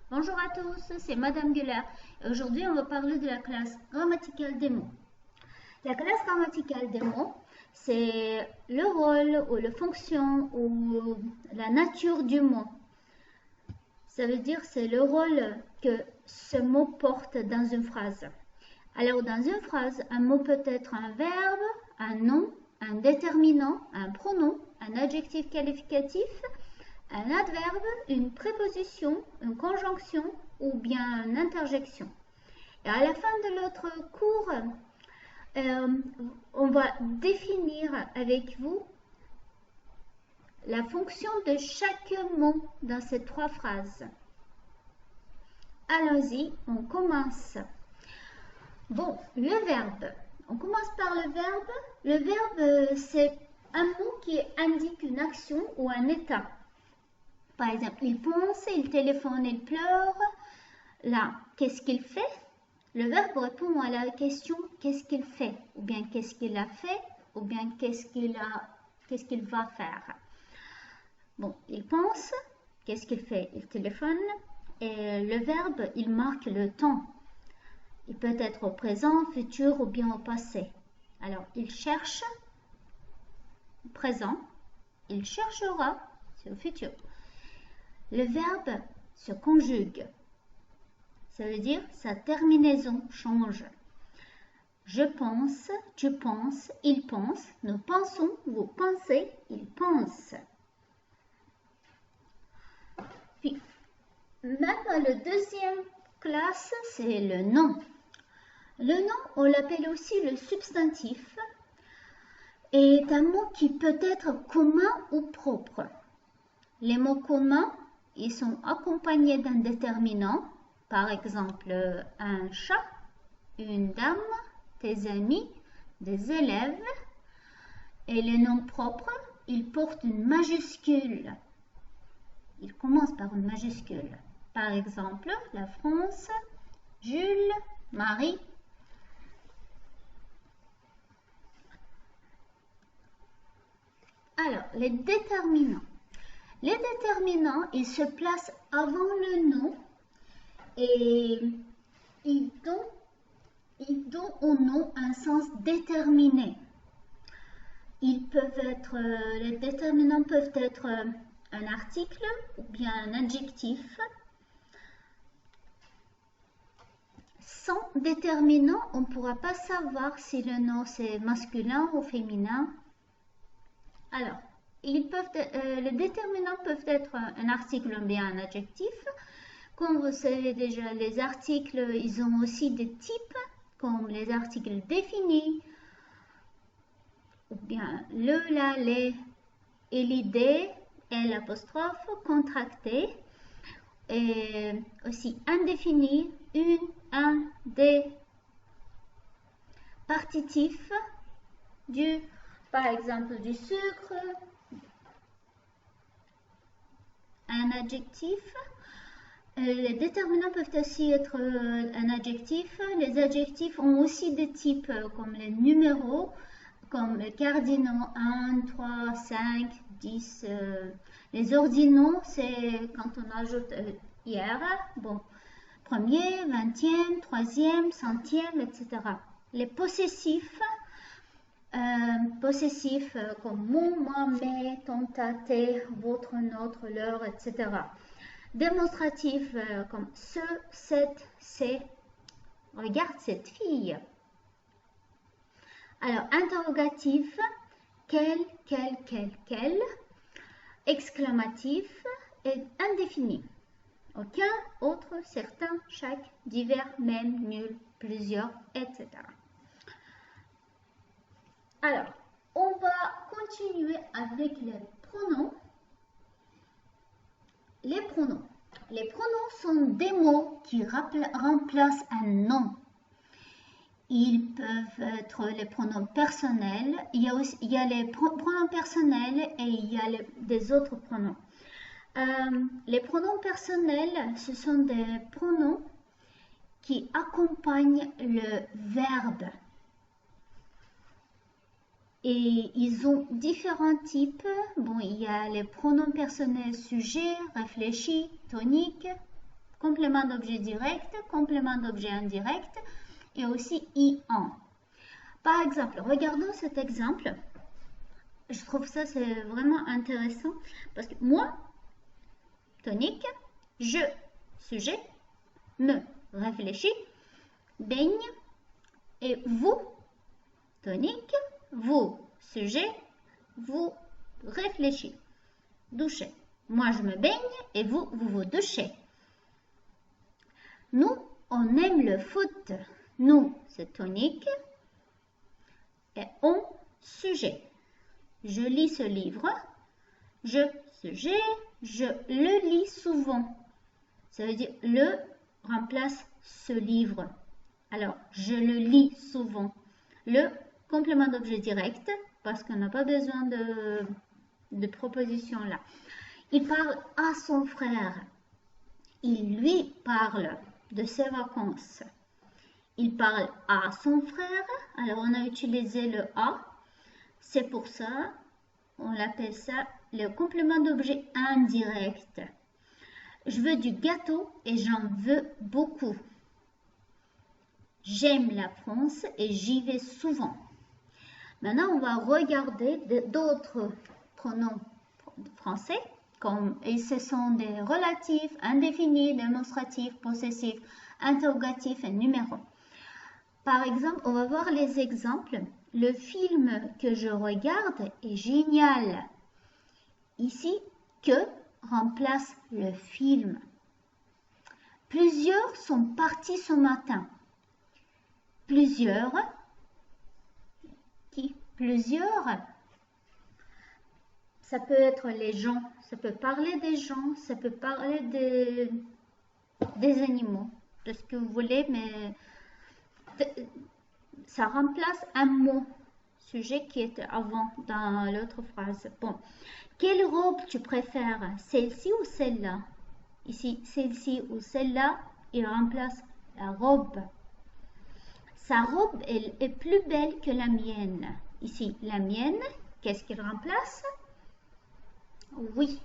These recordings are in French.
Bonjour à tous, c'est Madame Gueller. Aujourd'hui, on va parler de la classe grammaticale des mots. La classe grammaticale des mots, c'est le rôle ou la fonction ou la nature du mot. Ça veut dire c'est le rôle que ce mot porte dans une phrase. Alors, dans une phrase, un mot peut être un verbe, un nom, un déterminant, un pronom, un adjectif qualificatif, un adverbe, une préposition, une conjonction ou bien une interjection. Et à la fin de notre cours, on va définir avec vous la fonction de chaque mot dans ces trois phrases. Allons-y, on commence. Bon, le verbe. On commence par le verbe. Le verbe, c'est un mot qui indique une action ou un état. Par exemple, il pense, il téléphone, il pleure. Là, qu'est-ce qu'il fait? Le verbe répond à la question qu'est-ce qu'il fait? Ou bien qu'est-ce qu'il a fait? Ou bien qu'est-ce qu'il va faire? Bon, il pense, qu'est-ce qu'il fait? Il téléphone. Et le verbe, il marque le temps. Il peut être au présent, au futur ou bien au passé. Alors, il cherche, au présent. Il cherchera, c'est au futur. Le verbe se conjugue. Ça veut dire sa terminaison change. Je pense, tu penses, il pense, nous pensons, vous pensez, il pense. Puis, même le deuxième classe, c'est le nom. Le nom, on l'appelle aussi le substantif, est un mot qui peut être commun ou propre. Les mots communs, ils sont accompagnés d'un déterminant, par exemple un chat, une dame, tes amis, des élèves. Et les noms propres, ils portent une majuscule. Ils commencent par une majuscule. Par exemple, la France, Jules, Marie. Alors, les déterminants. Les déterminants, ils se placent avant le nom et ils donnent au nom un sens déterminé. Les déterminants peuvent être un article ou bien un adjectif. Sans déterminant, on ne pourra pas savoir si le nom c'est masculin ou féminin. Alors, les déterminants peuvent être un article ou bien un adjectif. Comme vous savez déjà, les articles, ils ont aussi des types, comme les articles définis, ou bien le, la, les, et l'idée, et l'apostrophe, contracté, et aussi indéfini, une, un, des, partitif, par exemple, du sucre, un adjectif. Les déterminants peuvent aussi être un adjectif. Les adjectifs ont aussi des types comme les numéros, comme les cardinaux 1, 3, 5, 10. Les ordinaux, c'est quand on ajoute hier, bon, premier, vingtième, troisième, centième, etc. Les possessifs, comme mon, moi, mes, ton, ta, tes, votre, notre, leur, etc. Démonstratif comme ce, cette, c'est. Regarde cette fille. Alors, interrogatif, quel. Exclamatif et indéfini. Aucun, autre, certain, chaque, divers, même, nul, plusieurs, etc. Alors, on va continuer avec les pronoms. Les pronoms. Les pronoms sont des mots qui remplacent un nom. Ils peuvent être les pronoms personnels. Il y a les pronoms personnels et il y a des autres pronoms. Les pronoms personnels, ce sont des pronoms qui accompagnent le verbe. Et ils ont différents types. Bon, il y a les pronoms personnels sujet, réfléchi, tonique, complément d'objet direct, complément d'objet indirect et aussi IN. Par exemple, regardons cet exemple. Je trouve ça c'est vraiment intéressant parce que moi, tonique, je, sujet, me, réfléchis, baigne et vous, tonique, vous, sujet, vous, réfléchis, douchez. Moi, je me baigne et vous, vous vous douchez. Nous, on aime le foot. Nous, c'est tonique. Et on, sujet. Je lis ce livre. Je, sujet. Je le lis souvent. Ça veut dire le remplace ce livre. Alors, je le lis souvent. Le complément d'objet direct, parce qu'on n'a pas besoin de proposition là. Il parle à son frère. Il lui parle de ses vacances. Il parle à son frère. Alors, on a utilisé le à. C'est pour ça, on l'appelle ça le complément d'objet indirect. Je veux du gâteau et j'en veux beaucoup. J'aime la France et j'y vais souvent. Maintenant, on va regarder d'autres pronoms français. Et ce sont des relatifs, indéfinis, démonstratifs, possessifs, interrogatifs et numéros. Par exemple, on va voir les exemples. Le film que je regarde est génial. Ici, que remplace le film. Plusieurs sont partis ce matin. Plusieurs. Qui? Plusieurs. Ça peut être les gens, ça peut parler des gens, ça peut parler des animaux, de ce que vous voulez, mais ça remplace un mot, sujet qui était avant dans l'autre phrase. Bon, quelle robe tu préfères, celle-ci ou celle-là? Ici, celle-ci ou celle-là, il remplace la robe. Sa robe, elle est plus belle que la mienne. Ici, la mienne, qu'est-ce qu'il remplace? Oui,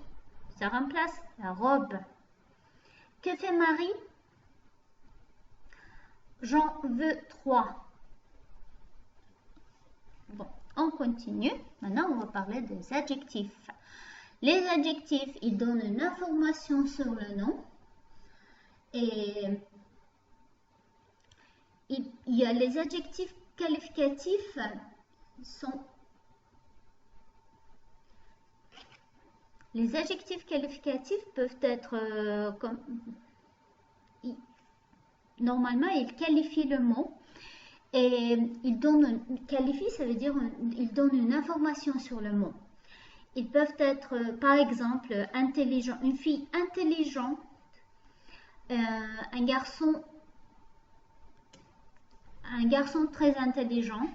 ça remplace la robe. Que fait Marie? J'en veux 3. Bon, on continue. Maintenant, on va parler des adjectifs. Les adjectifs, ils donnent une information sur le nom. Et il y a les adjectifs qualificatifs Les adjectifs qualificatifs peuvent être normalement, ils qualifient le mot et qualifie, ça veut dire ils donnent une information sur le mot. Ils peuvent être, par exemple, intelligent, une fille intelligente, un garçon très intelligent,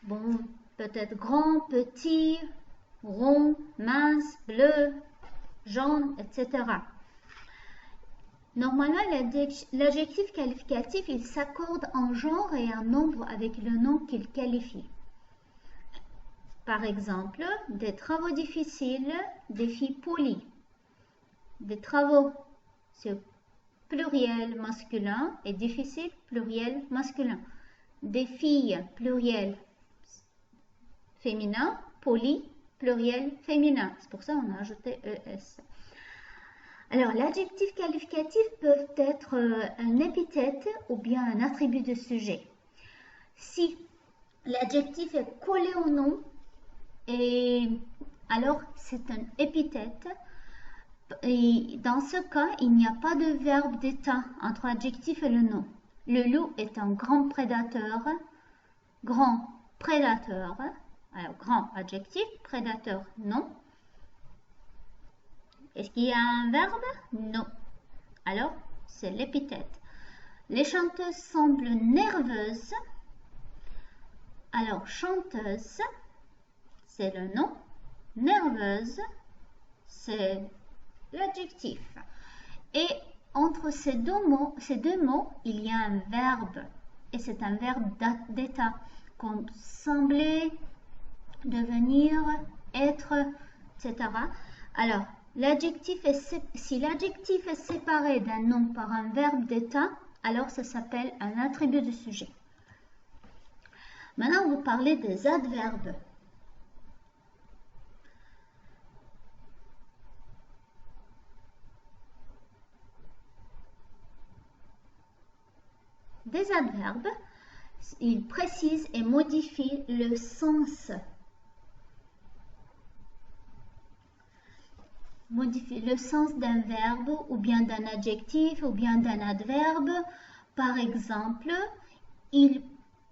bon, peut-être grand, petit, rond, mince, bleu, jaune, etc. Normalement, l'adjectif qualificatif, il s'accorde en genre et en nombre avec le nom qu'il qualifie. Par exemple, des travaux difficiles, des filles polies. Des travaux, c'est pluriel masculin et difficile, pluriel masculin. Des filles, pluriel féminin, polies, pluriel féminin. C'est pour ça qu'on a ajouté ES. Alors, l'adjectif qualificatif peut être un épithète ou bien un attribut de sujet. Si l'adjectif est collé au nom, alors c'est un épithète. Et dans ce cas, il n'y a pas de verbe d'état entre adjectif et le nom. Le loup est un grand prédateur. Grand prédateur. Alors, grand adjectif, prédateur nom. Est-ce qu'il y a un verbe? Non. Alors, c'est l'épithète. Les chanteuses semblent nerveuses. Alors, chanteuse, c'est le nom. Nerveuse, c'est l'adjectif. Et entre ces deux mots, il y a un verbe. Et c'est un verbe d'état. Comme sembler, devenir, être, etc. Alors, si l'adjectif est séparé d'un nom par un verbe d'état, alors ça s'appelle un attribut de sujet. Maintenant, on va parler des adverbes. Des adverbes, ils précisent et modifient le sens. Modifie le sens d'un verbe ou bien d'un adjectif ou bien d'un adverbe. Par exemple, il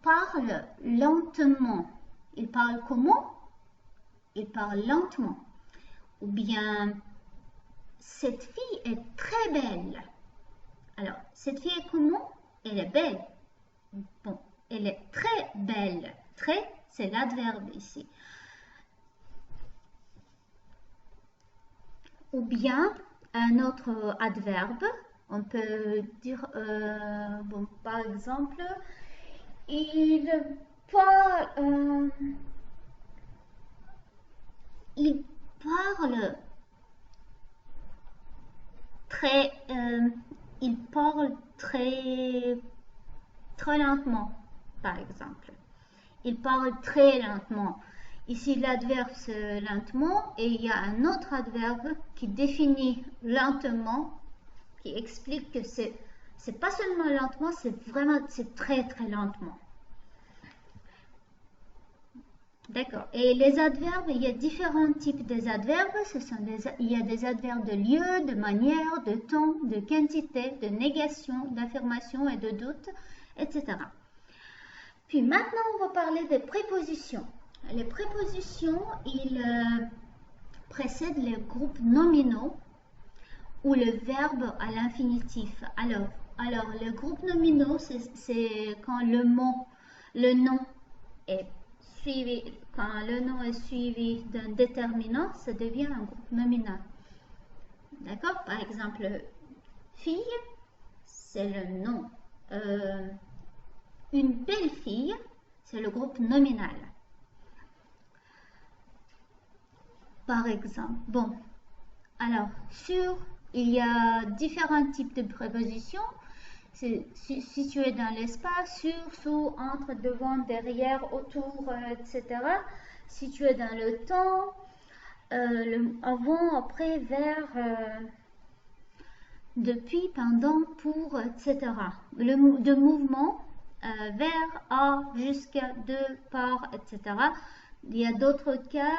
parle lentement. Il parle comment? Il parle lentement. Ou bien, cette fille est très belle. Alors, cette fille est comment? Elle est belle. Bon, elle est très belle. Très, c'est l'adverbe ici. Ou bien un autre adverbe, on peut dire, bon, par exemple, il parle très, très lentement, par exemple. Il parle très lentement. Ici, l'adverbe c'est lentement et il y a un autre adverbe qui définit lentement, qui explique que c'est pas seulement lentement, c'est très très lentement. D'accord. Et les adverbes, il y a différents types des adverbes. Il y a des adverbes de lieu, de manière, de temps, de quantité, de négation, d'affirmation et de doute, etc. Puis maintenant, on va parler des prépositions. Les prépositions, ils précèdent les groupes nominaux ou le verbe à l'infinitif. Alors, les groupes nominaux, c'est quand le nom est suivi, quand le nom est suivi d'un déterminant, ça devient un groupe nominal. D'accord? Par exemple, fille, c'est le nom. Une belle fille, c'est le groupe nominal. Par exemple, bon, alors, il y a différents types de prépositions. C'est situé dans l'espace, sur, sous, entre, devant, derrière, autour, etc. Situé dans le temps, avant, après, vers, depuis, pendant, pour, etc. De mouvement, vers, à, jusqu'à, de, par, etc. Il y a d'autres cas.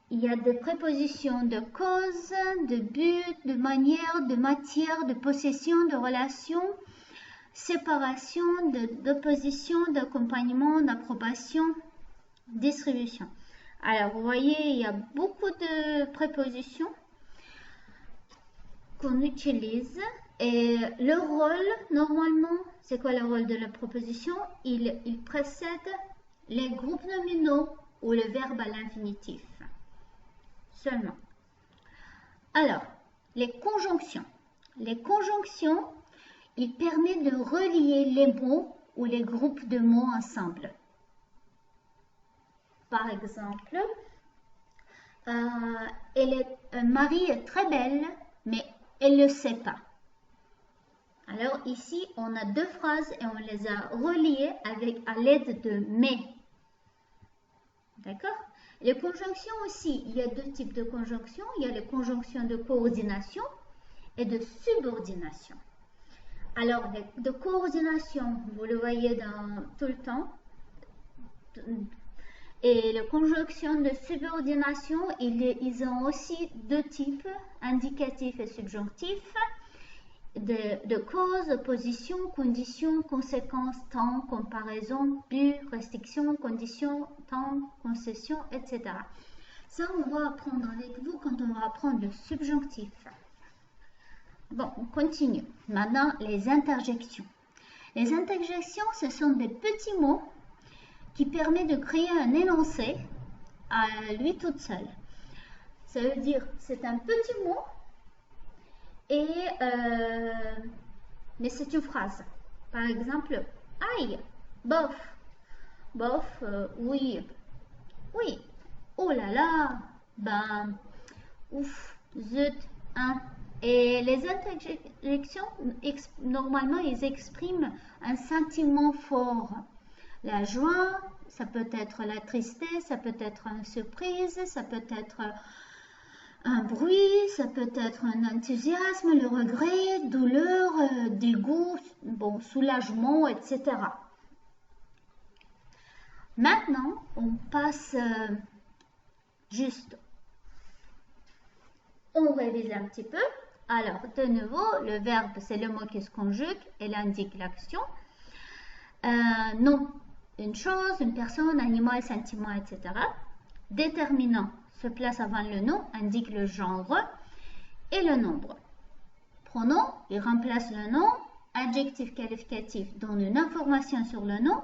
Il y a des prépositions de cause, de but, de manière, de matière, de possession, de relation, séparation, d'opposition, d'accompagnement, d'approbation, distribution. Alors, vous voyez, il y a beaucoup de prépositions qu'on utilise. Et le rôle, normalement, c'est quoi le rôle de la préposition? Il précède les groupes nominaux ou le verbe à l'infinitif. Seulement. Alors, les conjonctions. Les conjonctions, ils permettent de relier les mots ou les groupes de mots ensemble. Par exemple, Marie est très belle, mais elle ne le sait pas. Alors ici, on a deux phrases et on les a reliées à l'aide de mais. D'accord? Les conjonctions aussi, il y a deux types de conjonctions. Il y a les conjonctions de coordination et de subordination. Alors, de coordination, vous le voyez dans tout le temps. Et les conjonctions de subordination, ils ont aussi deux types, indicatif et subjonctif. De cause, position, condition, conséquence, temps, comparaison, but, restriction, condition, temps, concession, etc. Ça, on va apprendre avec vous quand on va apprendre le subjonctif. Bon, on continue. Maintenant, les interjections. Les interjections, ce sont des petits mots qui permettent de créer un énoncé à lui toute seule. Ça veut dire, c'est un petit mot, mais c'est une phrase. Par exemple, aïe, bof, bof, oui, oui, oh là là, ben, ouf, zut, hein. Et les interjections, normalement, ils expriment un sentiment fort. La joie, ça peut être la tristesse, ça peut être une surprise, ça peut être un bruit, ça peut être un enthousiasme, le regret, douleur, dégoût, bon, soulagement, etc. Maintenant, on passe juste, on révise un petit peu. Alors, de nouveau, le verbe, c'est le mot qui se conjugue, il indique l'action. Nom, une chose, une personne, animal, sentiment, etc. Déterminant se place avant le nom, indique le genre et le nombre. Pronom, il remplace le nom. Adjectif qualificatif donne une information sur le nom.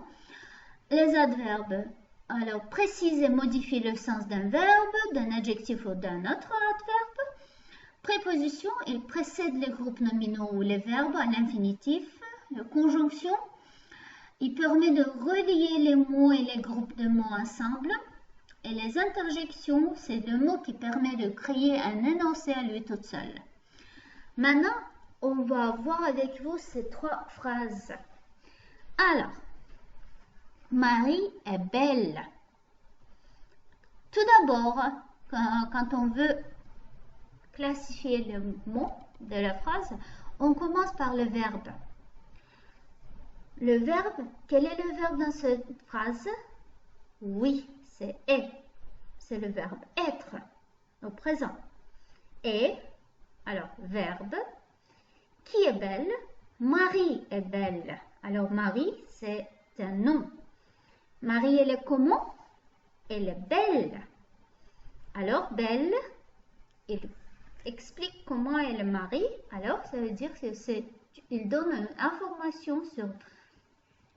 Les adverbes, alors précise et modifie le sens d'un verbe, d'un adjectif ou d'un autre adverbe. Préposition, il précède les groupes nominaux ou les verbes à l'infinitif. La conjonction, il permet de relier les mots et les groupes de mots ensemble. Et les interjections, c'est le mot qui permet de créer un énoncé à lui toute seule. Maintenant, on va voir avec vous ces trois phrases. Alors, Marie est belle. Tout d'abord, quand on veut classifier le mot de la phrase, on commence par le verbe. Le verbe, quel est le verbe dans cette phrase? Oui, c'est est. C'est le verbe être au présent. Et, alors, verbe. Qui est belle? Marie est belle. Alors, Marie, c'est un nom. Marie, elle est comment? Elle est belle. Alors, belle, il explique comment elle est Marie. Alors, ça veut dire qu'il donne une information sur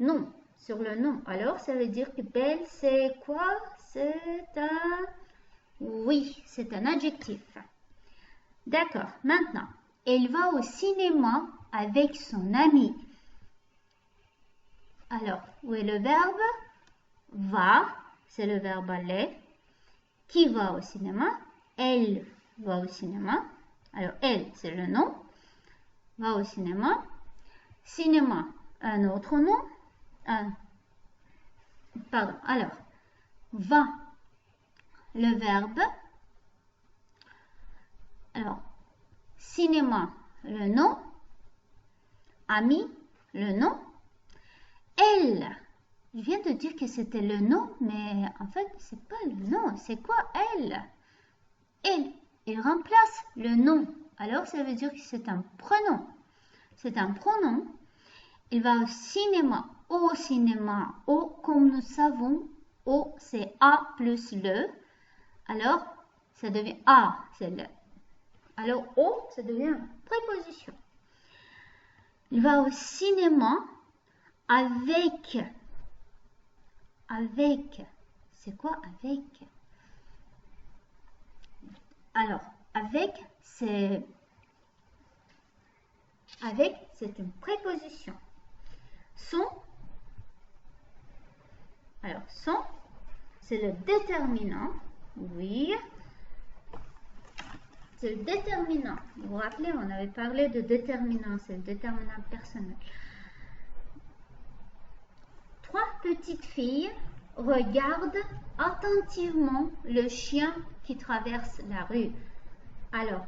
nom, sur le nom. Alors, ça veut dire que belle, c'est quoi? Oui, c'est un adjectif. D'accord, maintenant, elle va au cinéma avec son ami. Alors, où est le verbe? Va, c'est le verbe aller. Qui va au cinéma? Elle va au cinéma. Alors, elle, c'est le nom. Va au cinéma. Cinéma, un autre nom. Pardon, alors, va, le verbe. Alors, cinéma, le nom. Ami, le nom. Elle, je viens de dire que c'était le nom, mais en fait, c'est pas le nom. C'est quoi elle? Elle, il remplace le nom. Alors, ça veut dire que c'est un pronom. C'est un pronom. Il va au cinéma. Au cinéma. Au, comme nous savons, au, c'est A plus le. Alors, ça devient A, c'est le. Alors, au, ça devient préposition. Il va au cinéma avec. Avec. C'est quoi avec? Alors, avec, c'est une préposition. Son, alors son, c'est le déterminant. Oui. C'est le déterminant. Vous vous rappelez, on avait parlé de déterminant, c'est le déterminant personnel. Trois petites filles regardent attentivement le chien qui traverse la rue. Alors,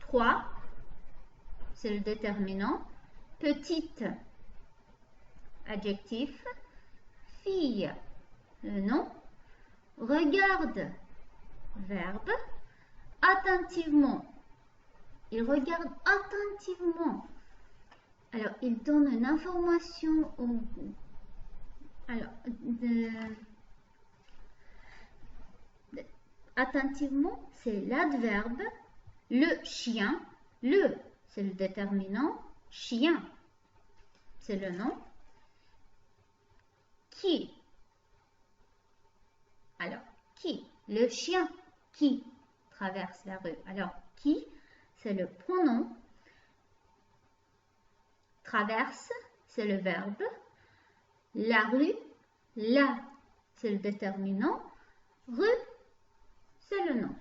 3, c'est le déterminant. Petite, adjectif. Fille, le nom. Regarde, verbe. Attentivement. Il regarde attentivement. Alors, il donne une information au... Alors, attentivement, c'est l'adverbe. Le chien, le, c'est le déterminant. Chien, c'est le nom. Qui? Alors, qui? Le chien qui traverse la rue. Alors, qui? C'est le pronom. Traverse, c'est le verbe. La rue, la, c'est le déterminant. Rue, c'est le nom.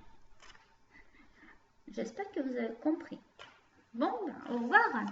J'espère que vous avez compris. Bon, ben, au revoir.